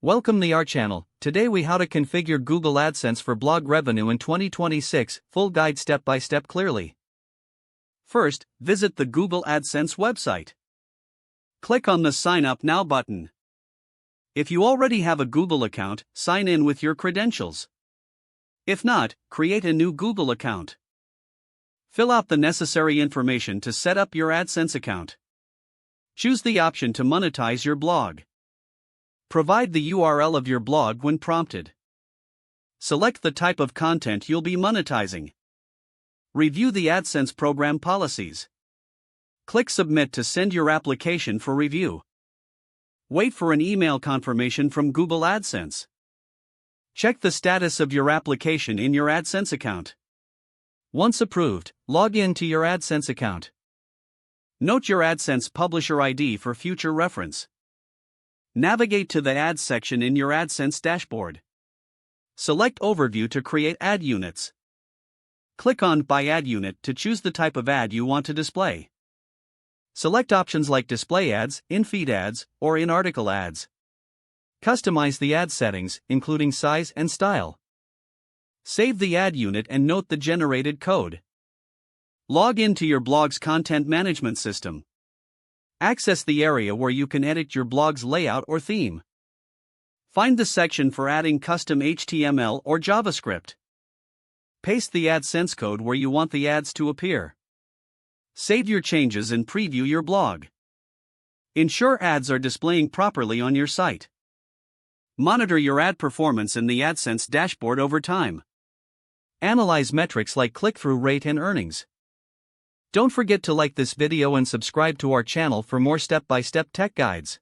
Welcome to our channel. Today we how to configure Google AdSense for blog revenue in 2026, full guide step by step clearly. First, visit the Google AdSense website. Click on the Sign Up Now button. If you already have a Google account, sign in with your credentials. If not, create a new Google account. Fill out the necessary information to set up your AdSense account. Choose the option to monetize your blog. Provide the URL of your blog when prompted. Select the type of content you'll be monetizing. Review the AdSense program policies. Click Submit to send your application for review. Wait for an email confirmation from Google AdSense. Check the status of your application in your AdSense account. Once approved, log in to your AdSense account. Note your AdSense publisher ID for future reference. Navigate to the Ads section in your AdSense dashboard. Select Overview to create ad units. Click on By Ad Unit to choose the type of ad you want to display. Select options like Display Ads, In-Feed Ads, or In-Article Ads. Customize the ad settings, including size and style. Save the ad unit and note the generated code. Log into your blog's content management system. Access the area where you can edit your blog's layout or theme. Find the section for adding custom HTML or JavaScript. Paste the AdSense code where you want the ads to appear. Save your changes and preview your blog. Ensure ads are displaying properly on your site. Monitor your ad performance in the AdSense dashboard over time. Analyze metrics like click-through rate and earnings. Don't forget to like this video and subscribe to our channel for more step-by-step tech guides.